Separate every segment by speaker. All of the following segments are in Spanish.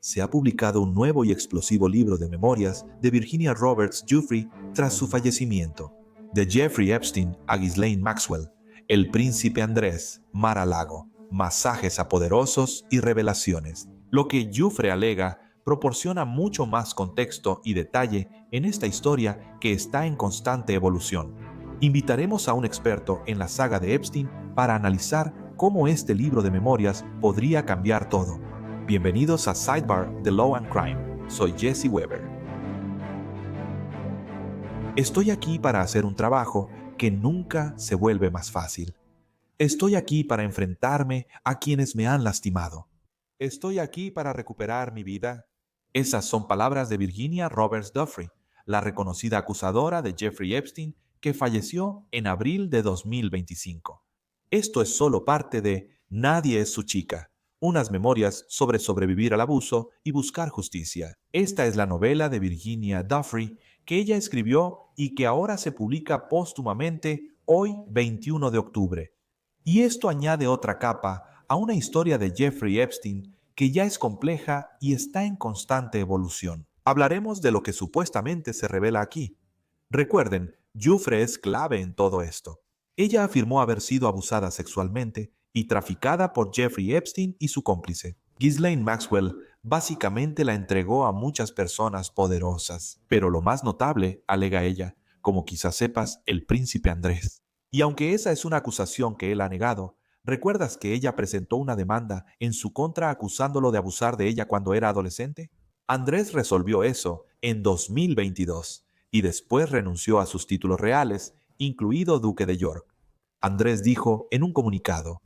Speaker 1: se ha publicado un nuevo y explosivo libro de memorias de Virginia Roberts Giuffre tras su fallecimiento. De Jeffrey Epstein a Ghislaine Maxwell, El Príncipe Andrés, Mar-a-Lago, masajes a poderosos y revelaciones. Lo que Giuffre alega proporciona mucho más contexto y detalle en esta historia que está en constante evolución. Invitaremos a un experto en la saga de Epstein para analizar cómo este libro de memorias podría cambiar todo. Bienvenidos a Sidebar de Law and Crime. Soy Jesse Weber. Estoy aquí para hacer un trabajo que nunca se vuelve más fácil. Estoy aquí para enfrentarme a quienes me han lastimado. Estoy aquí para recuperar mi vida. Esas son palabras de Virginia Roberts Giuffre, la reconocida acusadora de Jeffrey Epstein, que falleció en abril de 2025. Esto es solo parte de Nadie es su chica, unas memorias sobre sobrevivir al abuso y buscar justicia. Esta es la novela de Virginia Giuffre que ella escribió y que ahora se publica póstumamente hoy 21 de octubre. Y esto añade otra capa a una historia de Jeffrey Epstein que ya es compleja y está en constante evolución. Hablaremos de lo que supuestamente se revela aquí. Recuerden, Giuffre es clave en todo esto. Ella afirmó haber sido abusada sexualmente y traficada por Jeffrey Epstein y su cómplice. Ghislaine Maxwell básicamente la entregó a muchas personas poderosas. Pero lo más notable, alega ella, como quizás sepas, el príncipe Andrés. Y aunque esa es una acusación que él ha negado, ¿recuerdas que ella presentó una demanda en su contra acusándolo de abusar de ella cuando era adolescente? Andrés resolvió eso en 2022 y después renunció a sus títulos reales, incluido Duque de York. Andrés dijo en un comunicado: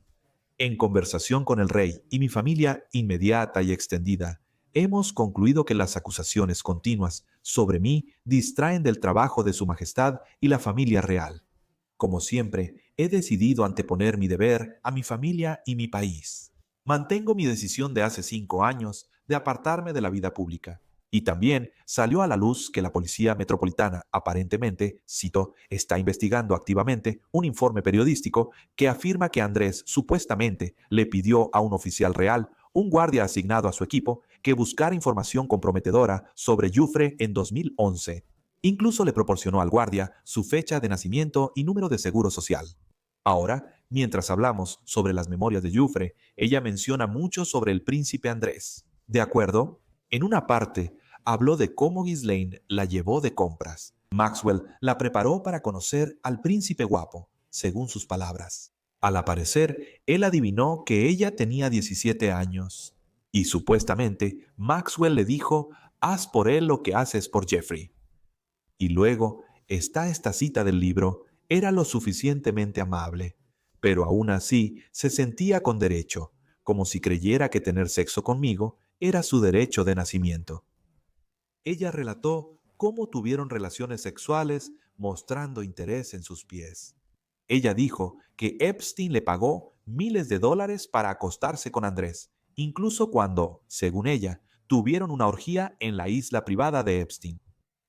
Speaker 1: en conversación con el rey y mi familia inmediata y extendida, hemos concluido que las acusaciones continuas sobre mí distraen del trabajo de su majestad y la familia real. Como siempre, he decidido anteponer mi deber a mi familia y mi país. Mantengo mi decisión de hace 5 años de apartarme de la vida pública. Y también salió a la luz que la Policía Metropolitana aparentemente, cito, está investigando activamente un informe periodístico que afirma que Andrés supuestamente le pidió a un oficial real, un guardia asignado a su equipo, que buscara información comprometedora sobre Giuffre en 2011. Incluso le proporcionó al guardia su fecha de nacimiento y número de seguro social. Ahora, mientras hablamos sobre las memorias de Giuffre, ella menciona mucho sobre el príncipe Andrés. ¿De acuerdo? En una parte, habló de cómo Ghislaine la llevó de compras. Maxwell la preparó para conocer al príncipe guapo, según sus palabras. Al aparecer, él adivinó que ella tenía 17 años. Y supuestamente, Maxwell le dijo: haz por él lo que haces por Jeffrey. Y luego está esta cita del libro: era lo suficientemente amable, pero aún así se sentía con derecho, como si creyera que tener sexo conmigo era su derecho de nacimiento. Ella relató cómo tuvieron relaciones sexuales mostrando interés en sus pies. Ella dijo que Epstein le pagó miles de dólares para acostarse con Andrés, incluso cuando, según ella, tuvieron una orgía en la isla privada de Epstein.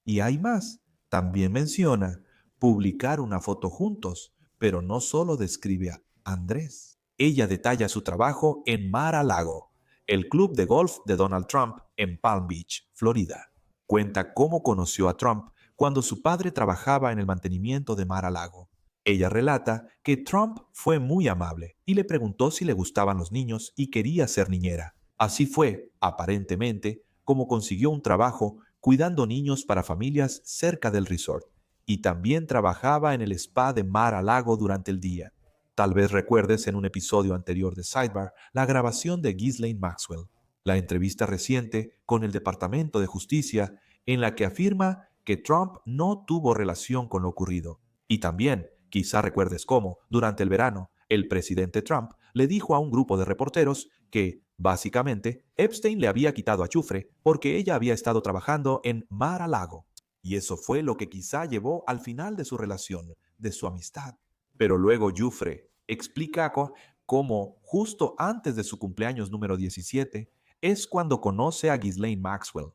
Speaker 1: Y hay más. También menciona publicar una foto juntos, pero no solo describe a Andrés. Ella detalla su trabajo en Mar-a-Lago, el club de golf de Donald Trump en Palm Beach, Florida. Cuenta cómo conoció a Trump cuando su padre trabajaba en el mantenimiento de Mar-a-Lago. Ella relata que Trump fue muy amable y le preguntó si le gustaban los niños y quería ser niñera. Así fue, aparentemente, como consiguió un trabajo cuidando niños para familias cerca del resort, y también trabajaba en el spa de Mar-a-Lago durante el día. Tal vez recuerdes en un episodio anterior de Sidebar la grabación de Ghislaine Maxwell, la entrevista reciente con el Departamento de Justicia en la que afirma que Trump no tuvo relación con lo ocurrido. Y también, quizá recuerdes cómo, durante el verano, el presidente Trump le dijo a un grupo de reporteros que, básicamente, Epstein le había quitado a Giuffre porque ella había estado trabajando en Mar-a-Lago. Y eso fue lo que quizá llevó al final de su relación, de su amistad. Pero luego Giuffre explica cómo, justo antes de su cumpleaños número 17, es cuando conoce a Ghislaine Maxwell.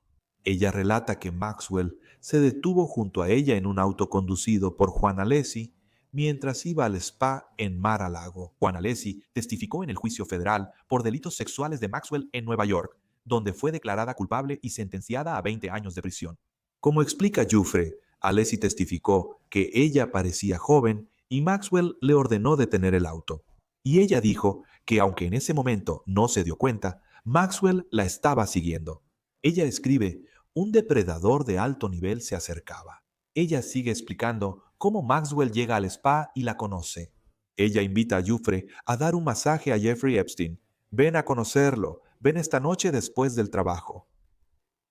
Speaker 1: Ella relata que Maxwell se detuvo junto a ella en un auto conducido por Juan Alessi mientras iba al spa en Mar-a-Lago. Juan Alessi testificó en el juicio federal por delitos sexuales de Maxwell en Nueva York, donde fue declarada culpable y sentenciada a 20 años de prisión. Como explica Giuffre, Alessi testificó que ella parecía joven y Maxwell le ordenó detener el auto. Y ella dijo que aunque en ese momento no se dio cuenta, Maxwell la estaba siguiendo. Ella escribe, un depredador de alto nivel se acercaba. Ella sigue explicando cómo Maxwell llega al spa y la conoce. Ella invita a Giuffre a dar un masaje a Jeffrey Epstein. Ven a conocerlo, ven esta noche después del trabajo.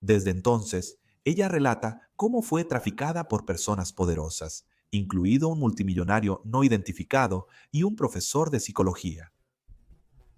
Speaker 1: Desde entonces, ella relata cómo fue traficada por personas poderosas, incluido un multimillonario no identificado y un profesor de psicología.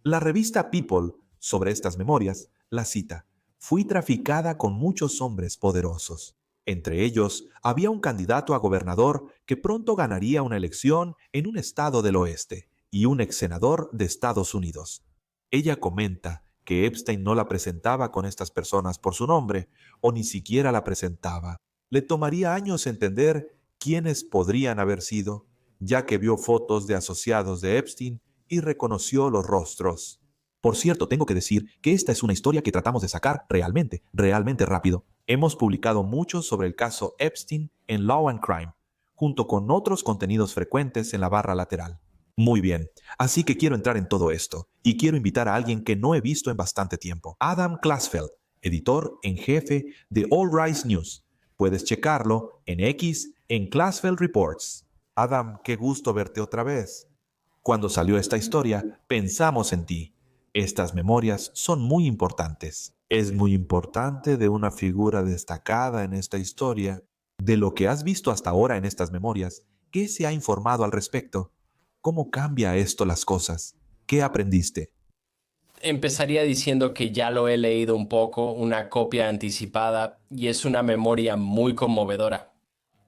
Speaker 1: La revista People, sobre estas memorias, la cita, fui traficada con muchos hombres poderosos. Entre ellos, había un candidato a gobernador que pronto ganaría una elección en un estado del oeste y un ex senador de Estados Unidos. Ella comenta que Epstein no la presentaba con estas personas por su nombre o ni siquiera la presentaba. Le tomaría años entender quiénes podrían haber sido, ya que vio fotos de asociados de Epstein y reconoció los rostros. Por cierto, tengo que decir que esta es una historia que tratamos de sacar realmente rápido. Hemos publicado mucho sobre el caso Epstein en Law and Crime, junto con otros contenidos frecuentes en la barra lateral. Muy bien, así que quiero entrar en todo esto, y quiero invitar a alguien que no he visto en bastante tiempo, Adam Klasfeld, editor en jefe de All Rise News. Puedes checarlo en X en Klasfeld Reports. Adam, qué gusto verte otra vez. Cuando salió esta historia, pensamos en ti. Estas memorias son muy importantes. Es muy importante de una figura destacada en esta historia. De lo que has visto hasta ahora en estas memorias, ¿qué se ha informado al respecto? ¿Cómo cambia esto las cosas? ¿Qué aprendiste?
Speaker 2: Empezaría diciendo que ya lo he leído un poco, una copia anticipada, y es una memoria muy conmovedora.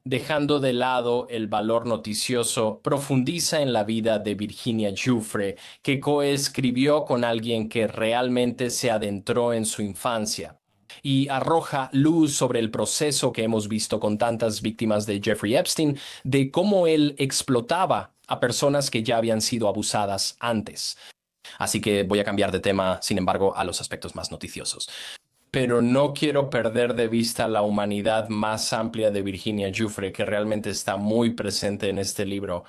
Speaker 2: Dejando de lado el valor noticioso, profundiza en la vida de Virginia Giuffre, que coescribió con alguien que realmente se adentró en su infancia, y arroja luz sobre el proceso que hemos visto con tantas víctimas de Jeffrey Epstein, de cómo él explotaba a personas que ya habían sido abusadas antes. Así que voy a cambiar de tema, sin embargo, a los aspectos más noticiosos. Pero no quiero perder de vista la humanidad más amplia de Virginia Giuffre, que realmente está muy presente en este libro.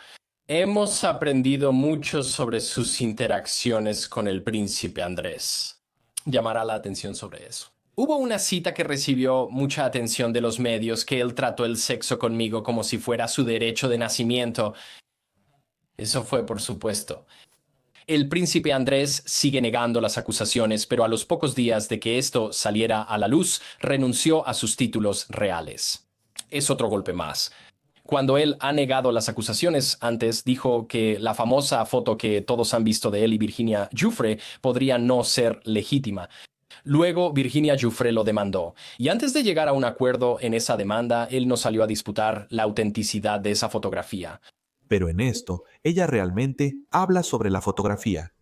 Speaker 2: Hemos aprendido mucho sobre sus interacciones con el príncipe Andrés. Llamará la atención sobre eso. Hubo una cita que recibió mucha atención de los medios, que él trató el sexo conmigo como si fuera su derecho de nacimiento. Eso fue, por supuesto. El príncipe Andrés sigue negando las acusaciones, pero a los pocos días de que esto saliera a la luz, renunció a sus títulos reales. Es otro golpe más. Cuando él ha negado las acusaciones antes, dijo que la famosa foto que todos han visto de él y Virginia Giuffre podría no ser legítima. Luego Virginia Giuffre lo demandó, y antes de llegar a un acuerdo en esa demanda, él no salió a disputar la autenticidad de esa fotografía.
Speaker 1: Pero en esto, ella realmente habla sobre la fotografía.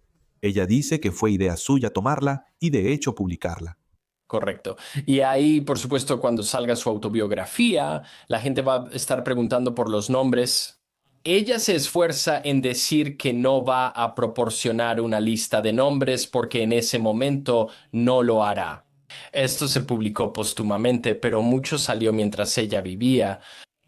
Speaker 1: Ella dice que fue idea suya tomarla y de hecho publicarla.
Speaker 2: Correcto. Y ahí, por supuesto, cuando salga su autobiografía, la gente va a estar preguntando por los nombres. Ella se esfuerza en decir que no va a proporcionar una lista de nombres porque en ese momento no lo hará. Esto se publicó póstumamente, pero mucho salió mientras ella vivía.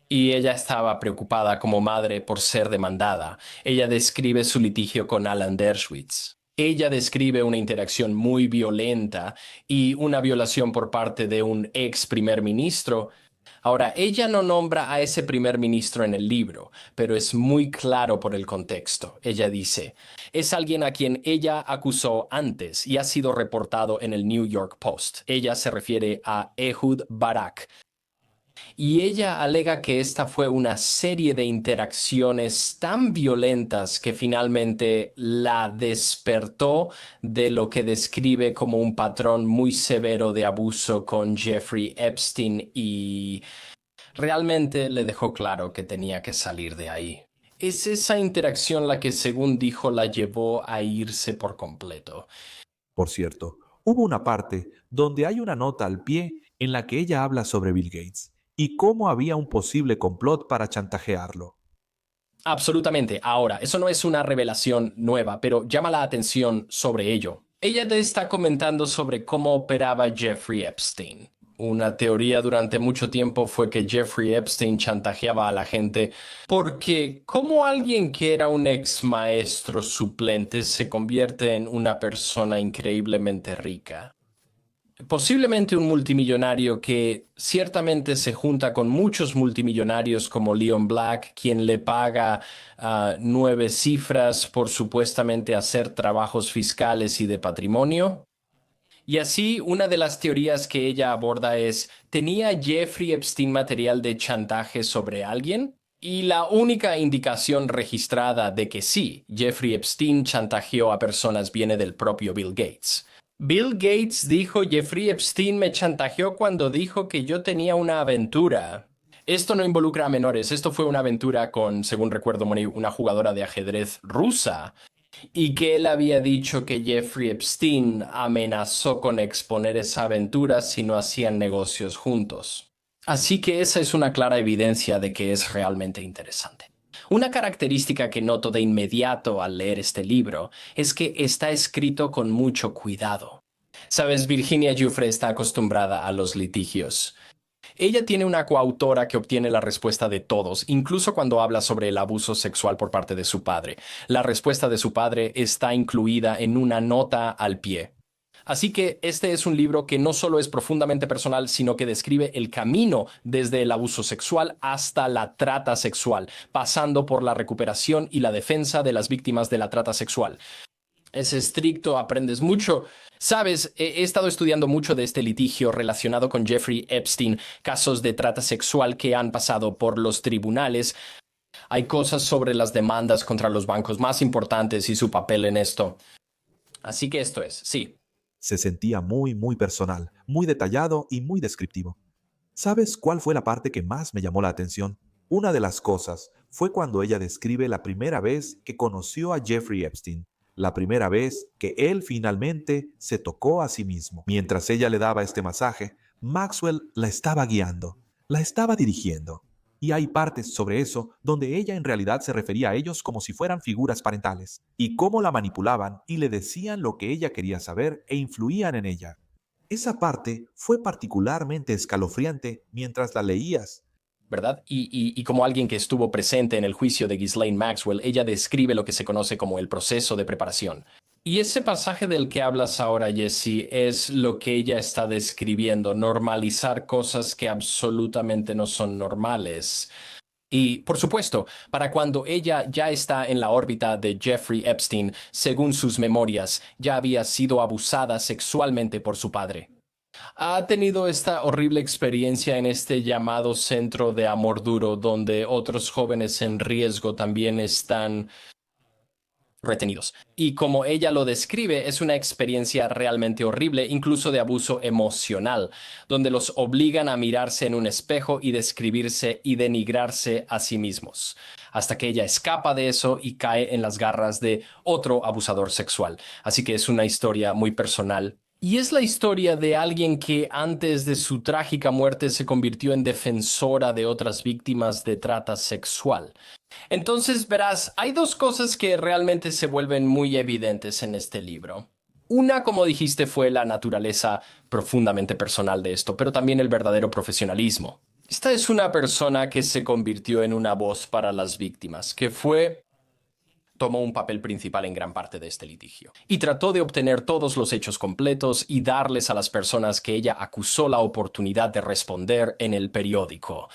Speaker 2: Y ella estaba preocupada como madre por ser demandada. Ella describe su litigio con Alan Dershowitz. Ella describe una interacción muy violenta y una violación por parte de un ex primer ministro. Ahora, ella no nombra a ese primer ministro en el libro, pero es muy claro por el contexto. Ella dice, es alguien a quien ella acusó antes y ha sido reportado en el New York Post. Ella se refiere a Ehud Barak, y ella alega que esta fue una serie de interacciones tan violentas que finalmente la despertó de lo que describe como un patrón muy severo de abuso con Jeffrey Epstein, y realmente le dejó claro que tenía que salir de ahí. Es esa interacción la que, según dijo, la llevó a irse por completo.
Speaker 1: Por cierto, hubo una parte donde hay una nota al pie en la que ella habla sobre Bill Gates y cómo había un posible complot para chantajearlo.
Speaker 2: Absolutamente. Ahora, eso no es una revelación nueva, pero llama la atención sobre ello. Ella te está comentando sobre cómo operaba Jeffrey Epstein. Una teoría durante mucho tiempo fue que Jeffrey Epstein chantajeaba a la gente porque ¿cómo alguien que era un ex maestro suplente se convierte en una persona increíblemente rica? Posiblemente un multimillonario que ciertamente se junta con muchos multimillonarios como Leon Black, quien le paga 9 cifras por supuestamente hacer trabajos fiscales y de patrimonio. Y así, una de las teorías que ella aborda es, ¿tenía Jeffrey Epstein material de chantaje sobre alguien? Y la única indicación registrada de que sí, Jeffrey Epstein chantajeó a personas viene del propio Bill Gates. Bill Gates dijo, Jeffrey Epstein me chantajeó cuando dijo que yo tenía una aventura. Esto no involucra a menores, esto fue una aventura con, según recuerdo, una jugadora de ajedrez rusa y que él había dicho que Jeffrey Epstein amenazó con exponer esa aventura si no hacían negocios juntos. Así que esa es una clara evidencia de que es realmente interesante. Una característica que noto de inmediato al leer este libro es que está escrito con mucho cuidado. Sabes, Virginia Giuffre está acostumbrada a los litigios. Ella tiene una coautora que obtiene la respuesta de todos, incluso cuando habla sobre el abuso sexual por parte de su padre. La respuesta de su padre está incluida en una nota al pie. Así que este es un libro que no solo es profundamente personal, sino que describe el camino desde el abuso sexual hasta la trata sexual, pasando por la recuperación y la defensa de las víctimas de la trata sexual. Es estricto, aprendes mucho. Sabes, he estado estudiando mucho de este litigio relacionado con Jeffrey Epstein, casos de trata sexual que han pasado por los tribunales. Hay cosas sobre las demandas contra los bancos más importantes y su papel en esto. Así que esto es, sí.
Speaker 1: Se sentía muy personal, muy detallado y muy descriptivo. ¿Sabes cuál fue la parte que más me llamó la atención? Una de las cosas fue cuando ella describe la primera vez que conoció a Jeffrey Epstein, la primera vez que él finalmente se tocó a sí mismo. Mientras ella le daba este masaje, Maxwell la estaba guiando, la estaba dirigiendo. Y hay partes sobre eso donde ella en realidad se refería a ellos como si fueran figuras parentales, y cómo la manipulaban y le decían lo que ella quería saber e influían en ella. Esa parte fue particularmente escalofriante mientras la leías.
Speaker 2: ¿Verdad? Y como alguien que estuvo presente en el juicio de Ghislaine Maxwell, ella describe lo que se conoce como el proceso de preparación. Y ese pasaje del que hablas ahora, Jessie, es lo que ella está describiendo, normalizar cosas que absolutamente no son normales. Y, por supuesto, para cuando ella ya está en la órbita de Jeffrey Epstein, según sus memorias, ya había sido abusada sexualmente por su padre. Ha tenido esta horrible experiencia en este llamado centro de amor duro, donde otros jóvenes en riesgo también están retenidos. Y como ella lo describe, es una experiencia realmente horrible, incluso de abuso emocional, donde los obligan a mirarse en un espejo y describirse y denigrarse a sí mismos, hasta que ella escapa de eso y cae en las garras de otro abusador sexual. Así que es una historia muy personal. Y es la historia de alguien que antes de su trágica muerte se convirtió en defensora de otras víctimas de trata sexual. Entonces, verás, hay dos cosas que realmente se vuelven muy evidentes en este libro. Una, como dijiste, fue la naturaleza profundamente personal de esto, pero también el verdadero profesionalismo. Esta es una persona que se convirtió en una voz para las víctimas, tomó un papel principal en gran parte de este litigio, y trató de obtener todos los hechos completos y darles a las personas que ella acusó la oportunidad de responder en el periódico.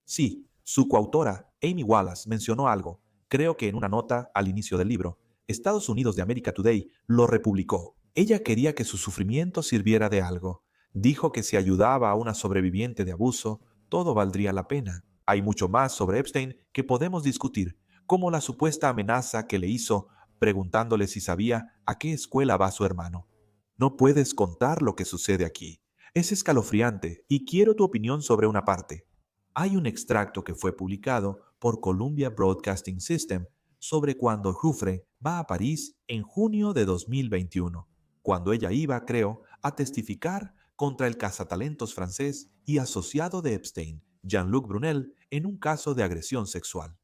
Speaker 1: Sí, su coautora, Amy Wallace, mencionó algo, creo que en una nota al inicio del libro. Estados Unidos de América Today lo republicó. Ella quería que su sufrimiento sirviera de algo. Dijo que si ayudaba a una sobreviviente de abuso, todo valdría la pena. Hay mucho más sobre Epstein que podemos discutir, como la supuesta amenaza que le hizo preguntándole si sabía a qué escuela va su hermano. No puedes contar lo que sucede aquí. Es escalofriante y quiero tu opinión sobre una parte. Hay un extracto que fue publicado por Columbia Broadcasting System sobre cuando Giuffre va a París en junio de 2021, cuando ella iba, creo, a testificar contra el cazatalentos francés y asociado de Epstein, Jean-Luc Brunel, en un caso de agresión sexual.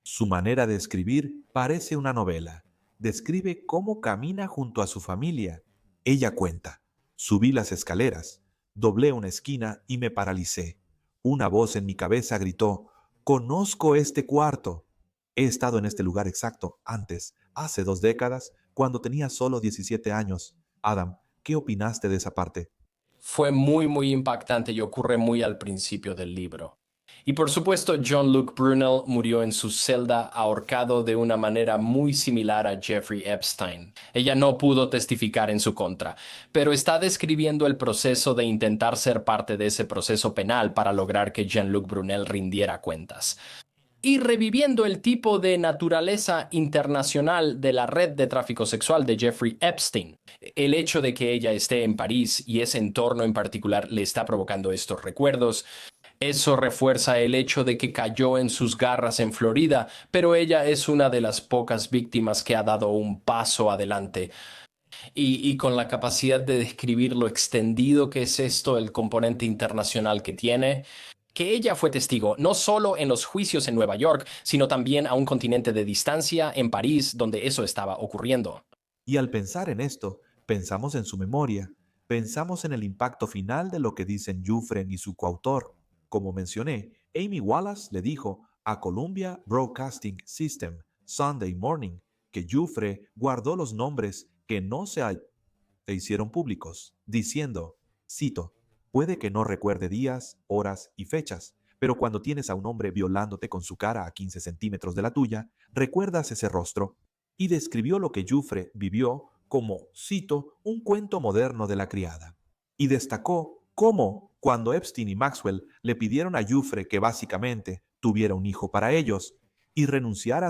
Speaker 1: Su manera de escribir parece una novela. Describe cómo camina junto a su familia. Ella cuenta: subí las escaleras, doblé una esquina y me paralicé. Una voz en mi cabeza gritó: «Conozco este cuarto». He estado en este lugar exacto antes, hace 2 décadas, cuando tenía solo 17 años. Adam, ¿qué opinaste de esa parte?
Speaker 2: Fue muy impactante y ocurre muy al principio del libro. Y por supuesto, Jean-Luc Brunel murió en su celda ahorcado de una manera muy similar a Jeffrey Epstein. Ella no pudo testificar en su contra, pero está describiendo el proceso de intentar ser parte de ese proceso penal para lograr que Jean-Luc Brunel rindiera cuentas. Y reviviendo el tipo de naturaleza internacional de la red de tráfico sexual de Jeffrey Epstein. El hecho de que ella esté en París y ese entorno en particular le está provocando estos recuerdos. Eso refuerza el hecho de que cayó en sus garras en Florida, pero ella es una de las pocas víctimas que ha dado un paso adelante. Y con la capacidad de describir lo extendido que es esto, el componente internacional que tiene, que ella fue testigo no solo en los juicios en Nueva York, sino también a un continente de distancia en París, donde eso estaba ocurriendo.
Speaker 1: Y al pensar en esto, pensamos en su memoria, pensamos en el impacto final de lo que dicen Jufren y su coautor. Como mencioné, Amy Wallace le dijo a Columbia Broadcasting System Sunday Morning que Jufre guardó los nombres que no se hicieron públicos, diciendo, cito: «Puede que no recuerde días, horas y fechas, pero cuando tienes a un hombre violándote con su cara a 15 centímetros de la tuya, recuerdas ese rostro». Y describió lo que Jufre vivió como, cito, un cuento moderno de la criada. Y destacó cómo, cuando Epstein y Maxwell le pidieron a Jufre que básicamente tuviera un hijo para ellos y renunciara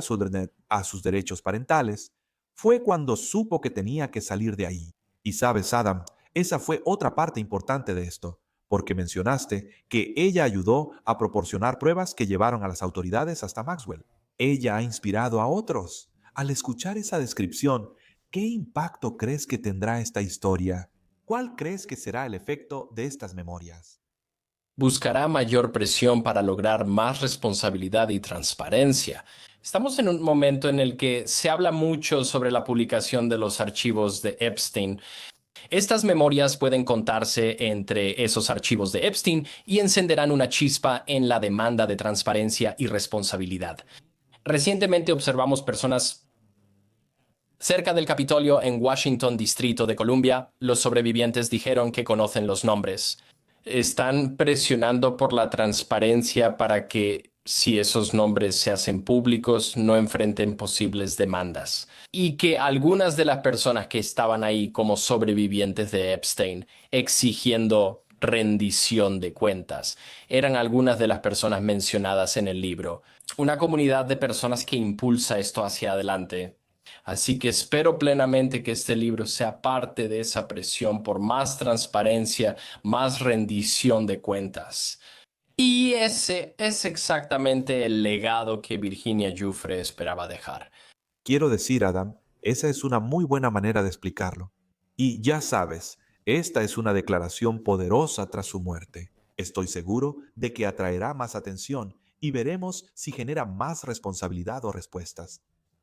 Speaker 1: a sus derechos parentales, fue cuando supo que tenía que salir de ahí. Y sabes, Adam, esa fue otra parte importante de esto, porque mencionaste que ella ayudó a proporcionar pruebas que llevaron a las autoridades hasta Maxwell. Ella ha inspirado a otros. Al escuchar esa descripción, ¿qué impacto crees que tendrá esta historia? ¿Cuál crees que será el efecto de estas memorias?
Speaker 2: Buscará mayor presión para lograr más responsabilidad y transparencia. Estamos en un momento en el que se habla mucho sobre la publicación de los archivos de Epstein. Estas memorias pueden contarse entre esos archivos de Epstein y encenderán una chispa en la demanda de transparencia y responsabilidad. Recientemente observamos personas cerca del Capitolio en Washington, Distrito de Columbia. Los sobrevivientes dijeron que conocen los nombres. Están presionando por la transparencia para que, si esos nombres se hacen públicos, no enfrenten posibles demandas. Y que algunas de las personas que estaban ahí como sobrevivientes de Epstein exigiendo rendición de cuentas eran algunas de las personas mencionadas en el libro. Una comunidad de personas que impulsa esto hacia adelante. Así que espero plenamente que este libro sea parte de esa presión por más transparencia, más rendición de cuentas. Y ese es exactamente el legado que Virginia Giuffre esperaba dejar.
Speaker 1: Quiero decir, Adam, esa es una muy buena manera de explicarlo. Y ya sabes, esta es una declaración poderosa tras su muerte. Estoy seguro de que atraerá más atención y veremos si genera más responsabilidad o respuestas.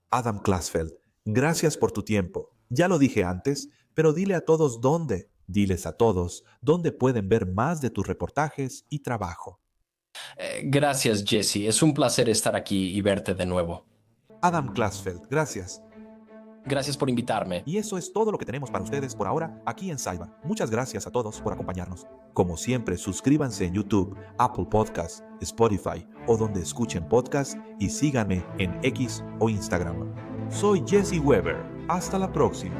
Speaker 1: Adam Klasfeld, gracias por tu tiempo. Ya lo dije antes, pero dile a todos dónde. Diles a todos dónde pueden ver más de tus reportajes y trabajo.
Speaker 2: Gracias, Jesse. Es un placer estar aquí y verte de nuevo.
Speaker 1: Adam Klasfeld, gracias.
Speaker 2: Gracias por invitarme.
Speaker 1: Y eso es todo lo que tenemos para ustedes por ahora aquí en Saiba. Muchas gracias a todos por acompañarnos. Como siempre, suscríbanse en YouTube, Apple Podcasts, Spotify o donde escuchen podcasts y síganme en X o Instagram. Soy Jesse Weber. Hasta la próxima.